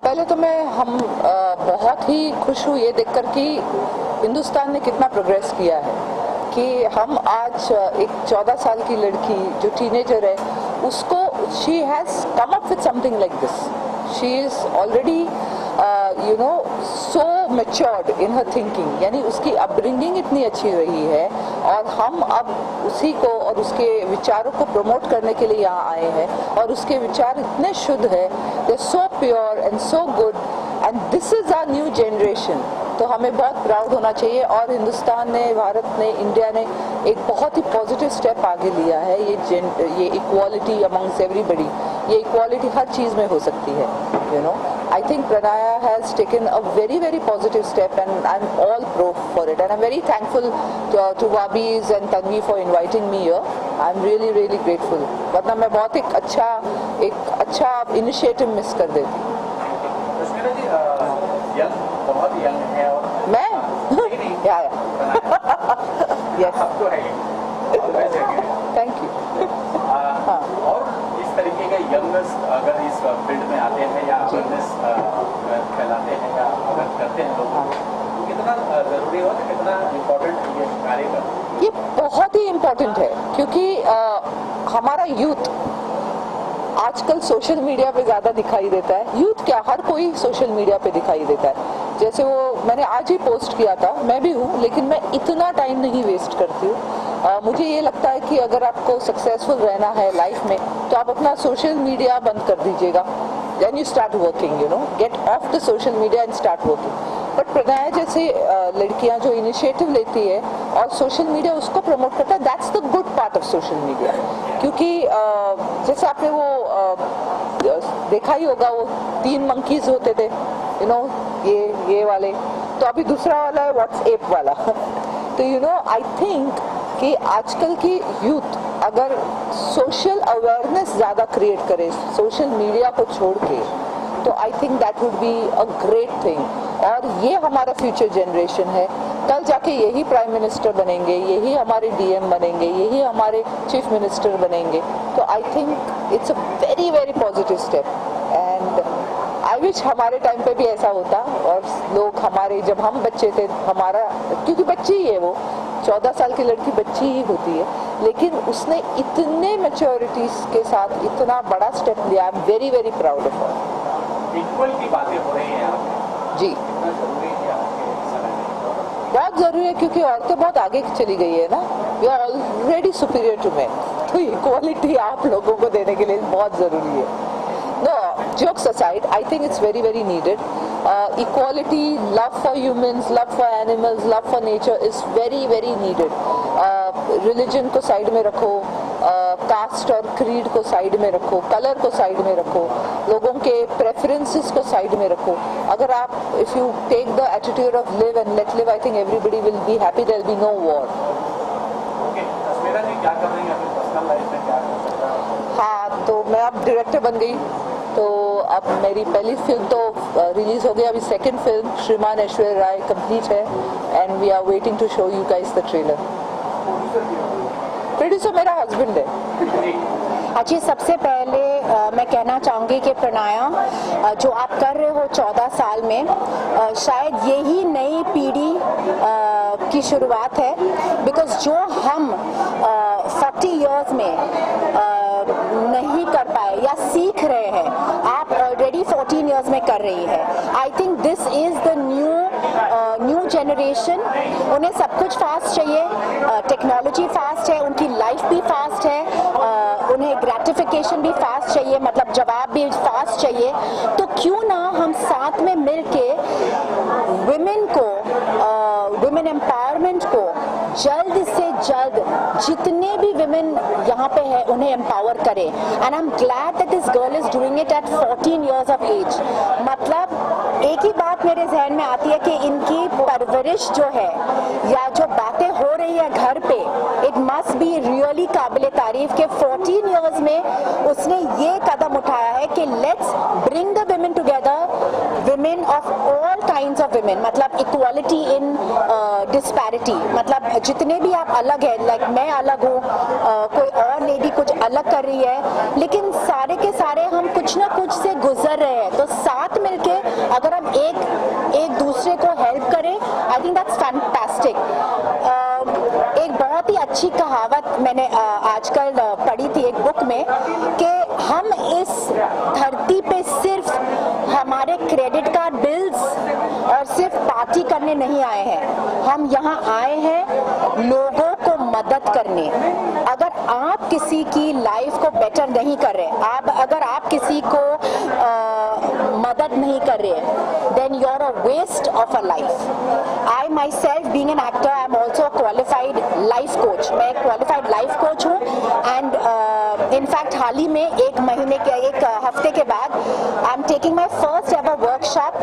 पहले तो हम बहुत ही खुश हूँ ये देखकर कि हिंदुस्तान ने कितना प्रोग्रेस किया है कि हम आज एक 14 साल की लड़की जो टीनेजर है उसको she has come up with something like this. She is already so matured in her thinking, यानी उसकी अपब्रिंगिंग इतनी अच्छी रही है और हम अब उसी को और उसके विचारों को प्रमोट करने के लिए यहाँ आए हैं और उसके विचार इतने शुद्ध है, they so pure and so good and this is our new generation. तो हमें बहुत प्राउड होना चाहिए और हिंदुस्तान ने, भारत ने, इंडिया ने एक बहुत ही पॉजिटिव स्टेप आगे लिया है. ये इक्वालिटी अमंग्स एवरीबडी, ये इक्वालिटी हर चीज़ में हो सकती है. I think Pranaya has taken a very very positive step and I'm all pro for it and I'm very thankful to Wabis and Tanvi for inviting me here. I'm really really grateful. वरना मैं बहुत एक अच्छा initiative miss कर देती. रश्मिता जी बहुत young है और मैं या यस आपको है थैंक यू. और इस तरीके का यंगस्ट अगर इस फील्ड में आते हैं या अवेयरनेस फैलाते हैं या अगर करते हैं लोग तो कितना ज़रूरी हो, कितना इम्पोर्टेंट ये कार्य करना? ये बहुत ही इम्पोर्टेंट है क्योंकि हमारा यूथ आजकल सोशल मीडिया पे ज़्यादा दिखाई देता है. यूथ क्या, हर कोई सोशल मीडिया पे दिखाई देता है. जैसे वो मैंने आज ही पोस्ट किया था, मैं भी हूँ लेकिन मैं इतना टाइम नहीं वेस्ट करती हूँ. मुझे ये लगता है कि अगर आपको सक्सेसफुल रहना है लाइफ में तो आप अपना सोशल मीडिया बंद कर दीजिएगा. Then you start working, get off the social media and start working. But Pranaya जैसे लड़कियां जो इनिशिएटिव लेती है और सोशल मीडिया उसको प्रमोट करता है, that's the good part of social media. क्योंकि जैसे आपने वो देखा ही होगा, वो 3 मंकीज होते थे, ये वाले, तो अभी दूसरा वाला है व्हाट्सएप वाला. तो आई थिंक कि आजकल की यूथ अगर सोशल अवेयरनेस ज़्यादा क्रिएट करे सोशल मीडिया को छोड़ के, तो I think that would be a great thing. और ये हमारा फ्यूचर जनरेशन है. कल जाके यही प्राइम मिनिस्टर बनेंगे, यही हमारे डीएम बनेंगे, यही हमारे चीफ मिनिस्टर बनेंगे. तो I think it's a very very positive step and I wish हमारे टाइम पे भी ऐसा होता और लोग हमारे, जब हम बच्चे थे, हमारा, क्योंकि बच्ची ही है वो, 14 साल की लड़की बच्ची ही होती है, लेकिन उसने इतने मैच्योरिटीज के साथ इतना बड़ा स्टेप लिया. I am very very proud of her. Equal की बातें हो रही हैं जी, कितना जरूरी है आपके समय में? बहुत ज़रूरी है क्योंकि औरतें बहुत आगे चली गई है ना. We are already superior to man, तो इक्वालिटी आप लोगों को देने के लिए बहुत ज़रूरी है. No, jokes aside, I think it's very very needed. Equality, love for humans, love for animals, love for nature is very very needed. Religion को साइड में रखो, कास्ट और क्रीड को साइड में रखो, कलर को साइड में रखो, लोगों के प्रेफरेंसेस को साइड में रखो. अगर आप, if you take the attitude of live and let live, I think everybody will be happy. There will be no war. Okay, Rashmita जी क्या कर रही हैं अपनी पर्सनल लाइफ में, क्या कर सकता है? हाँ, तो मैं अब डायरेक्टर बन गई, तो अब मेरी पहली फिल्म तो रिलीज हो गई. अभी second film Shriman Aishwarya Rai complete है and we are waiting to show you guys the trailer. Producer मेरा हस्बैंड है. अच्छा, सबसे पहले मैं कहना चाहूँगी कि प्रणया जो आप कर रहे हो 14 साल में, शायद यही नई पीढ़ी की शुरुआत है. बिकॉज जो हम 40 इयर्स में नहीं कर पाए या सीख रहे हैं, आप ऑलरेडी 14 इयर्स में कर रही है. I think this is the new generation. उन्हें सब कुछ फास्ट चाहिए, टेक्नोलॉजी फास्ट है, उनकी लाइफ भी फास्ट है, उन्हें ग्रेटिफिकेशन भी फास्ट चाहिए, मतलब जवाब भी फास्ट चाहिए. तो क्यों ना हम साथ में मिलके विमेन एम्पावरमेंट को जल्द से जल्द जितने भी विमेन यहाँ पे है उन्हें एम्पावर करें. And I am glad that this girl is doing it at 14 years of age. मतलब एक ही बात मेरे जहन में आती है कि इनकी परवरिश जो है या जो बातें हो रही है घर पे, इट मस्ट बी रियली काबिल तारीफ के 14 इयर्स में उसने ये कदम उठाया है कि let's bring the women together, women of all kinds of women, मतलब इक्वालिटी इन डिस्पैरिटी. मतलब जितने भी आप अलग है, लाइक मैं अलग हूँ, कोई और लेडी कुछ अलग कर रही है, लेकिन सारे के सारे हम कुछ ना कुछ से गुजर रहे हैं, तो साथ मिलके अगर हम एक दूसरे को हेल्प करें, आई थिंक दैट्स फैंटास्टिक। एक बहुत ही अच्छी कहावत मैंने आजकल पढ़ी थी एक बुक में कि हम इस धरती पे सिर्फ हमारे क्रेडिट कार्ड बिल्स और सिर्फ पार्टी करने नहीं आए हैं, हम यहाँ आए हैं लोगों को मदद करने। अगर आप किसी की लाइफ को बेटर नहीं कर रहे, अगर आप किसी को मदद नहीं कर रहे, then you're a waste of a life. I myself being an actor, I am also a qualified life coach. मैं एक qualified life coach हूँ and in fact हाल ही में एक हफ्ते के बाद I'm taking my first ever workshop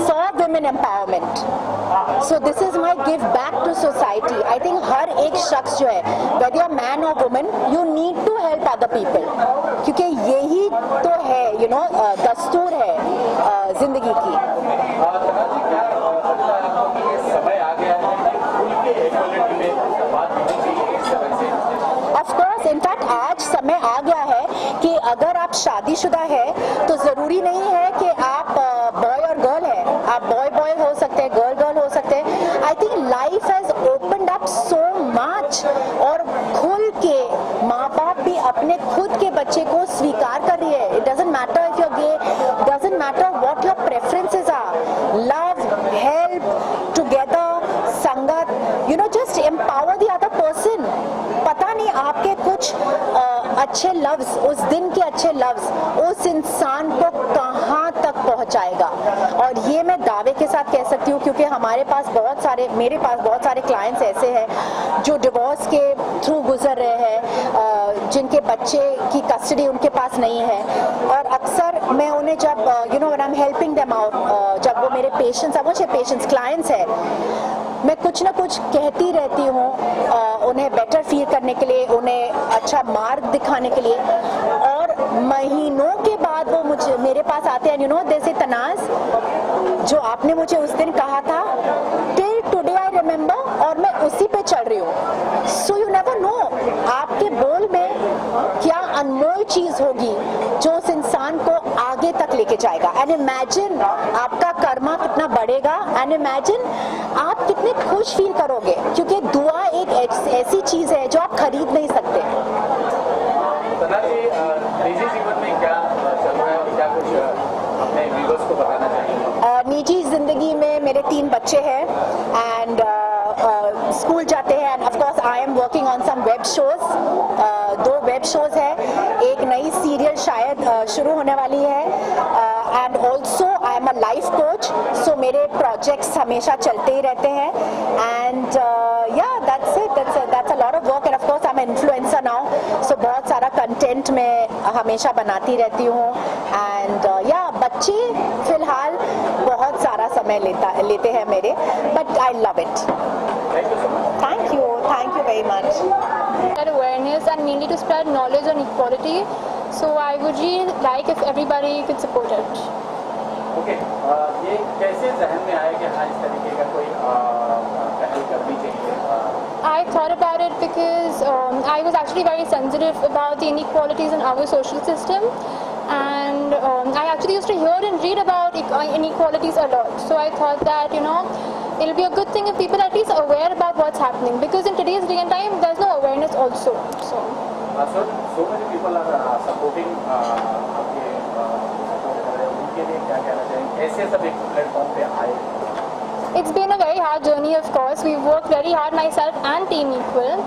for women empowerment. So this is my give back to society. I think हर एक शख्स जो है, whether you're man or woman, you need to help other people. क्योंकि यही तो है, you know, दस्तूर है जिंदगी की। समय आ गया है कि खुल के इक्वालिटी में बात होनी चाहिए इस तरह से। ऑफ कोर्स, इनफैक्ट आज समय आ गया है कि अगर आप शादीशुदा है तो जरूरी नहीं है कि आप बॉय और गर्ल है, आप बॉय हो सकते हैं, गर्ल हो सकते हैं। I think life has opened up so much और खुल के माँ बाप भी अपने खुद के बच्चे को स्वीकार कर रही है। It doesn't matter if you are gay, doesn't matter what your preferences are, love, help, together, संगत, you know, just empower the other person. पता नहीं आपके कुछ अच्छे लफ्ज, उस दिन के अच्छे लफ्ज उस इंसान को कहाँ तक पहुँचाएगा। और ये मैं दावे के साथ कह सकती हूँ क्योंकि मेरे पास बहुत सारे क्लाइंट्स ऐसे हैं जो डिवोर्स के थ्रू गुजर रहे हैं, जिनके बच्चे की कस्टडी उनके पास नहीं है। और अक्सर मैं उन्हें जब when I am helping them out, जब वो मेरे पेशेंट्स क्लाइंट्स हैं, मैं कुछ ना कुछ कहती रहती हूँ उन्हें बेटर फील करने के लिए, उन्हें अच्छा मार्ग दिखाने के लिए। और महीनों के बाद वो मेरे पास आते हैं, यू नो, जैसे तनाज जो आपने मुझे उस दिन कहा था, टिल टुडे आई रिमेम्बर, और मैं उसी पे चल रही हूँ। सो यू नेवर नो आपके बोल में क्या अनमोल चीज होगी जो उस इंसान को आगे तक लेके जाएगा। एंड इमेजिन आपका कर्मा कितना बढ़ेगा, एंड इमेजिन आप कितने खुश फील करोगे, क्योंकि दुआ एक ऐसी चीज है जो आप खरीद नहीं सकते। निजी जीवन में क्या चल रहा है और क्या कुछ अपने व्यूअर्स को बताना चाहिए? निजी जिंदगी में मेरे 3 बच्चे हैं एंड स्कूल जाते हैं, and of course I am working on some web shows. 2 web shows है, एक नई सीरियल शायद शुरू होने वाली है, and also I am a life coach, so मेरे प्रोजेक्ट्स हमेशा चलते ही रहते हैं। And that's it, that's a lot of work, and of course I am influencer now, so बहुत सारा कंटेंट मैं हमेशा बनाती रहती हूँ। एंड बच्चे फिलहाल बहुत सारा समय लेते हैं मेरे, but I love it. Thank you very much. Spread awareness and mainly to spread knowledge on equality. So I would really like if everybody could support it. Okay, ये कैसे जहन में आया कि हाँ इस तरीके का कोई पहल करनी चाहिए? I thought about it because I was actually very sensitive about the inequalities in our social system, and I actually used to hear and read about inequalities a lot. So I thought that, you know, it'll be a good thing if people at least are aware about what's happening, because in today's day and time there's no awareness also. So many people are supporting आपके उनके लिए क्या कहना चाहिए? ऐसे सब एक platform पे आए। it's been a very hard journey, of course. We've worked very hard, myself and Team Equal.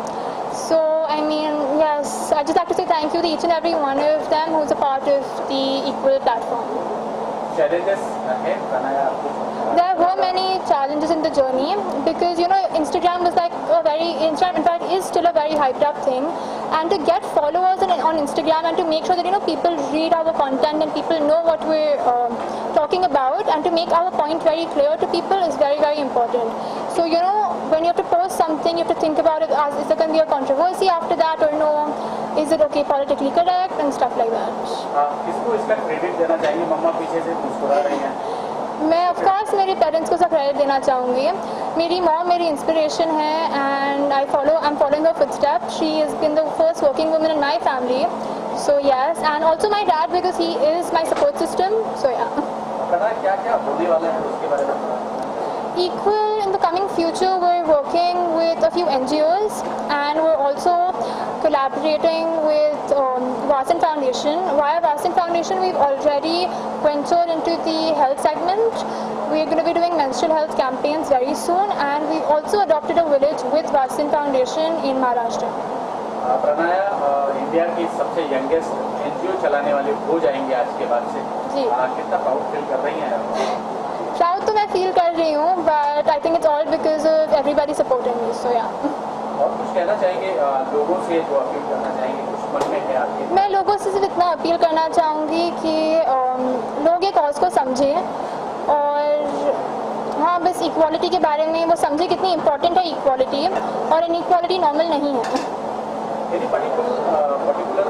So I mean, yes, I just have to say thank you to each and every one of them who's a part of the Equal platform. Challenges हैं बनाया आपको? There were many challenges in the journey because, you know, Instagram in fact is still a very hyped up thing, and to get followers on Instagram and to make sure that, you know, people read our content and people know what we're talking about, and to make our point very clear to people is very, very important. So, you know, when you have to post something, you have to think about it as, is there going to be a controversy after that or no? Is it okay, politically correct and stuff like that. किसको इसका credit देना चाहिए? मम्मा पीछे से मुस्कुरा रही हैं। मैं ऑफ कोर्स मेरे पेरेंट्स को सब क्रेडिट देना चाहूँगी। मेरी मॉम मेरी इंस्पिरेशन है, and I am following her footsteps. She is been the first working woman in my family So yes, and also my dad because he is my support system. So yeah. Pranay क्या क्या होने वाला है उसके बारे में थोड़ा Equal in the coming future, we're working with a few NGOs and we're also collaborating with Vasan Foundation. Via Vasan Foundation, we've already ventured into the health segment. We're going to be doing menstrual health campaigns very soon, and we've also adopted a village with Vasan Foundation in Maharashtra. Pranay India की सबसे youngest NGO चलाने वाले हो जाएंगे आज के बाद से जी। कितना प्राउड फील कर रही हैं Proud तो मैं feel कर रही हूँ, but I think it's all because of everybody supporting me. So yeah. और कुछ कहना चाहेंगे लोगों से जो अपील करना चाहेंगे कुछ मन में है आपके मैं लोगों से सिर्फ इतना अपील करना चाहूँगी कि लोग ये कॉज को समझें और हाँ बस इक्वालिटी के बारे में वो समझे कितनी इम्पोर्टेंट है इक्वालिटी, और इनइक्वालिटी नॉर्मल नहीं है. यदि पर्टिकुलर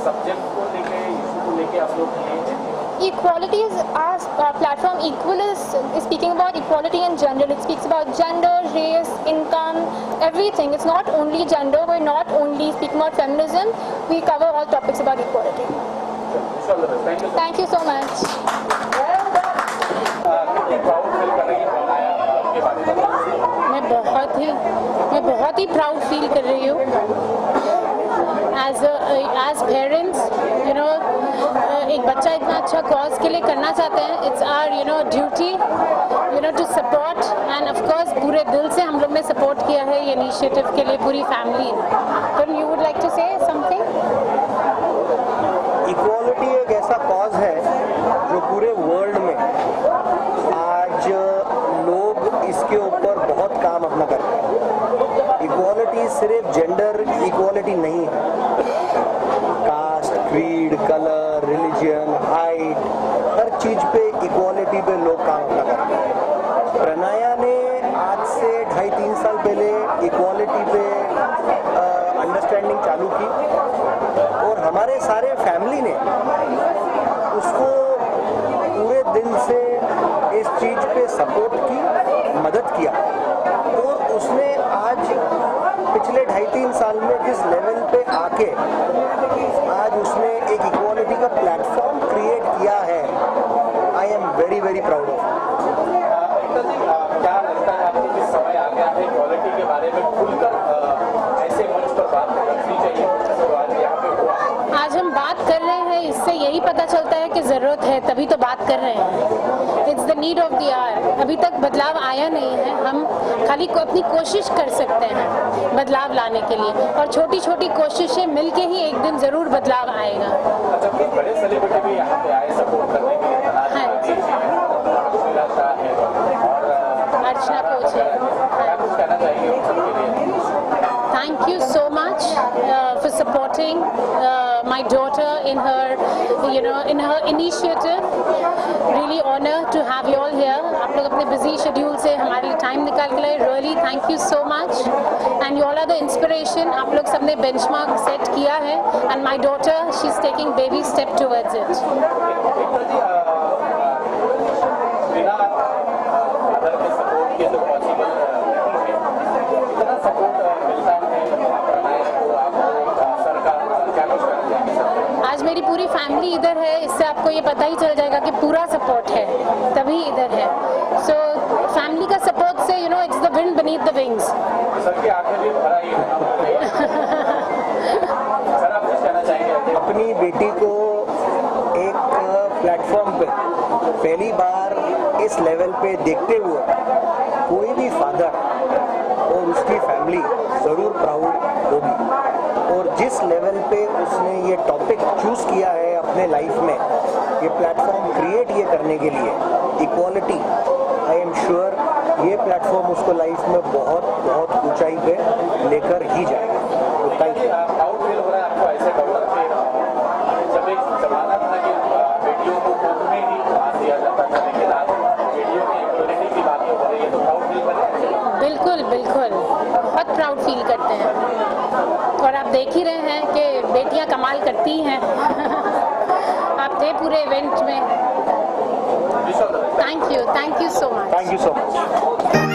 सब्जेक्ट को लेके इशू को लेके आप लोग Equality is our platform. Equal is speaking about equality in general. It speaks about gender, race, income, everything. It's not only gender. We're not only speaking about feminism. We cover all topics about equality. Thank you so much. कितनी proud feel कर रही है आपके बारे में मैं बहुत ही proud feel कर रही हूँ. As parents, you know, एक बच्चा इतना अच्छा कॉज के लिए करना चाहते हैं. It's our duty, to support, and of course पूरे दिल से हम लोग ने सपोर्ट किया है ये इनिशिएटिव के लिए पूरी family. Then you would like to say something? Equality एक ऐसा कॉज है जो पूरे वर्ल्ड में आज लोग इसके ऊपर बहुत काम अपना करते हैं. इक्वालिटी सिर्फ जेंडर इक्वालिटी नहीं है. Caste, creed, colour, religion, height, हर चीज पे इक्वालिटी पे लोग काम अपना करते हैं. प्रणया ने आज से 2.5-3 साल पहले इक्वालिटी पे अंडरस्टैंडिंग चालू की और हमारे सारे फैमिली ने उसको पूरे दिल से इस चीज पे सपोर्ट की, मदद किया और उसने आज पिछले 2.5-3 साल में जिस लेवल पे आके आज उसने एक इक्वालिटी का प्लेटफॉर्म क्रिएट किया है. I am very very proud of. क्या लगता है आपको किस समय आ गया है इक्वालिटी के बारे में खुलकर ऐसे मंच पर बात करनी चाहिए जो आज यहाँ पे हुआ? आज हम बात कर रहे हैं, इससे यही पता चलता है कि ज़रूरत है, तभी तो बात कर रहे हैं. It's the need of the hour. अभी तक बदलाव आया नहीं है. हम खाली अपनी कोशिश कर सकते हैं बदलाव लाने के लिए, और छोटी छोटी कोशिशें मिलके ही एक दिन ज़रूर बदलाव आएगा. अच्छा, कुछ बड़े सेलिब्रिटी भी यहाँ पे आए सपोर्ट करने के लिए. अर्चना कोच है. कुछ कहना चाहिए उन सबके लिए? Thank you so much for supporting my daughter in her initiative. Really honored to have you all here. आप लोग अपने busy schedule से हमारे लिए time निकाल के लाए. Really thank you so much. And you all are the inspiration. आप लोग सबने benchmark set किया है. And my daughter, she's taking baby step towards it. बिना अदर के सपोर्ट के तो पॉसिबल कितना सपोर्ट मिलता है आपको सरकार क्या कुछ करना चाहिए? आज मेरी पूरी फैमिली इधर है, इससे आपको ये पता ही चल जाएगा कि पूरा सपोर्ट है, तभी इधर है. सो फैमिली का सपोर्ट से it's the wind beneath the wings. Sir की आंखें भी भरा ही सर आप कुछ कहना चाहेंगे? अपनी बेटी को एक प्लेटफॉर्म पे पहली बार इस लेवल पे देखते हुए कोई भी फादर और उसकी फैमिली ज़रूर प्राउड होगी. और जिस लेवल पे उसने ये टॉपिक चूज़ किया है अपने लाइफ में, ये प्लेटफॉर्म क्रिएट ये करने के लिए इक्वालिटी, आई एम श्योर ये प्लेटफॉर्म उसको लाइफ में बहुत बहुत ऊंचाई पे लेकर ही जाएगा. तो थैंक यू. प्राउड फील हो रहा है आपको ऐसे डॉक्टर से जब एक जमाना था कि बेटियों को कोर्ट में ही बात दिया जाता था, लेकिन आज बेटियों की इक्वालिटी की बातें हो रही है, तो प्राउड फील कर रहे हैं? बिल्कुल बिल्कुल, बहुत प्राउड फील करते हैं. और आप देख ही रहे हैं कि बेटियां कमाल करती हैं. आप थे पूरे इवेंट में. Thank you so much. Thank you so much.